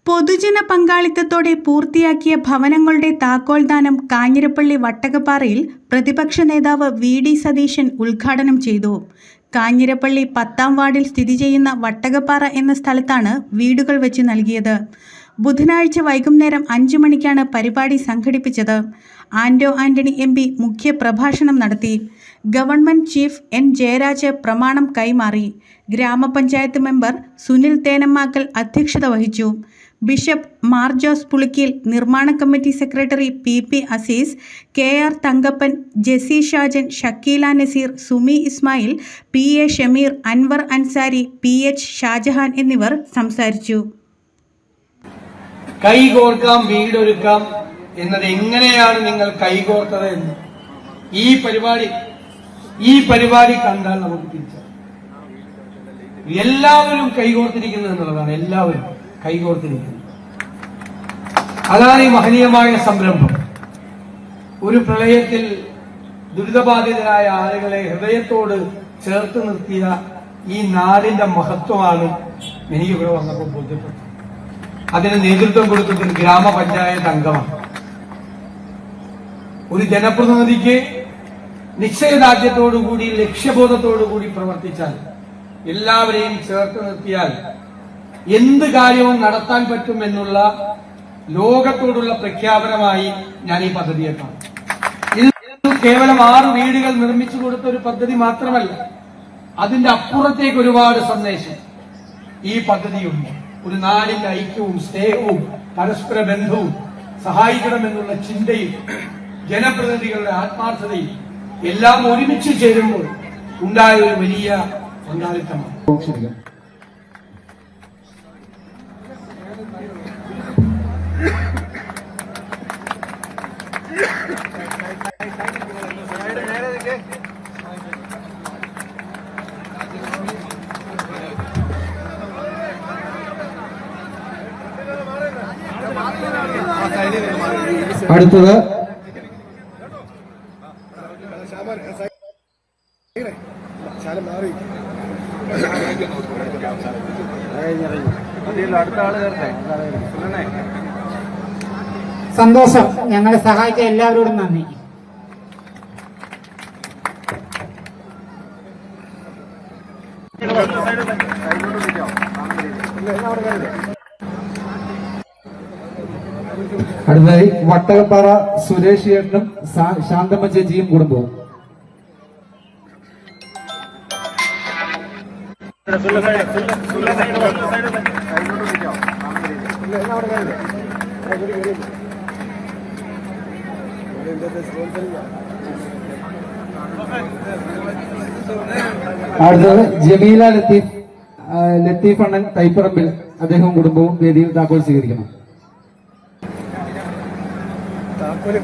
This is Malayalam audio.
പൊതുജന പങ്കാളിത്തത്തോടെ പൂർത്തിയാക്കിയ ഭവനങ്ങളുടെ താക്കോൽദാനം കാഞ്ഞിരപ്പള്ളി വട്ടകപ്പാറയിൽ പ്രതിപക്ഷ നേതാവ് വി.ഡി. സതീശൻ ഉദ്ഘാടനം ചെയ്തു. കാഞ്ഞിരപ്പള്ളി 10-ാം വാർഡിൽ സ്ഥിതി ചെയ്യുന്ന വട്ടകപ്പാറ എന്ന സ്ഥലത്താണ് വീടുകൾ വെച്ച് നൽകിയത്. ബുധനാഴ്ച വൈകുന്നേരം 5 മണിക്കാണ് പരിപാടി സംഘടിപ്പിച്ചത്. ആന്റോ ആന്റണി MP മുഖ്യ പ്രഭാഷണം നടത്തി. Government chief N. ജയരാജ് പ്രമാണം കൈമാറി. ഗ്രാമപഞ്ചായത്ത് മെമ്പർ സുനിൽ തേനമ്മാക്കൽ അധ്യക്ഷത വഹിച്ചു. ബിഷപ്പ് മാർ ജോസ് പുളിക്കൽ, നിർമ്മാണ committee secretary P. Azeez, KR Thankappan, Jessy Shajan, Shakeela Naseer, Sumi Ismail, PA Shameer, Anwar Ansari, PH Shajahan എന്നിവർ സംസാരിച്ചു. കൈകോർക്കാം, വീടൊരുക്കാം എന്നത് എങ്ങനെയാണ് നിങ്ങൾ കൈകോർത്തത് എന്ന് ഈ പരിപാടി കണ്ടാൽ നമുക്ക് തിരിച്ചറിയാം. എല്ലാവരും കൈകോർത്തിരിക്കുന്നത് എന്നുള്ളതാണ്. എല്ലാവരും കൈകോർത്തിരിക്കുന്നത്. അതാണ് ഈ മഹനീയമായ സംരംഭം. ഒരു പ്രളയത്തിൽ ദുരിതബാധിതരായ ആളുകളെ ഹൃദയത്തോട് ചേർത്ത് നിർത്തിയ ഈ നാടിന്റെ മഹത്വമാണ് എനിക്ക് ഇവിടെ വന്നപ്പോൾ ബോധ്യപ്പെട്ടത്. അതിന് നേതൃത്വം കൊടുത്തത് ഗ്രാമപഞ്ചായത്ത് അംഗമാണ്. ഒരു ജനപ്രതിനിധിക്ക് നിശ്ചയദാർഢ്യത്തോടുകൂടി ലക്ഷ്യബോധത്തോടുകൂടി പ്രവർത്തിച്ചാൽ, എല്ലാവരെയും ചേർത്ത് നിർത്തിയാൽ എന്ത് കാര്യവും നടത്താൻ പറ്റുമെന്നുള്ള ലോകത്തോടുള്ള പ്രഖ്യാപനമായി ഞാൻ ഈ പദ്ധതിയെ കാണും. ഇത് കേവലം 6 വീടുകൾ നിർമ്മിച്ചു കൊടുത്ത ഒരു പദ്ധതി മാത്രമല്ല, അതിന്റെ അപ്പുറത്തേക്ക് ഒരുപാട് സന്ദേശം ഈ പദ്ധതിയുണ്ട്. ഒരു നാടിന്റെ ഐക്യവും സ്നേഹവും പരസ്പര ബന്ധവും സഹായിക്കണമെന്നുള്ള ചിന്തയും ജനപ്രതിനിധികളുടെ ആത്മാർത്ഥതയും എല്ലാം ഒരുമിച്ച് ചേരുമ്പോൾ ഉണ്ടായ ഒരു വലിയ പങ്കാളിത്തമാണ്. അടുത്തത് സന്തോഷം. ഞങ്ങളെ സഹായിച്ച എല്ലാവരോടും നന്ദി. അടുത്തതായി വട്ടകപ്പാറ സുരേഷ് ചേട്ടനും ശാന്തമ്മ ചേച്ചിയും കുടുംബവും. അടുത്തത് ജമീല ലത്തീഫ് അണ്ണൻ തൈപ്പറമ്പിൽ, അദ്ദേഹവും കുടുംബവും വേദിയിൽ താക്കോൽ സ്വീകരിക്കണം. താക്കോൽ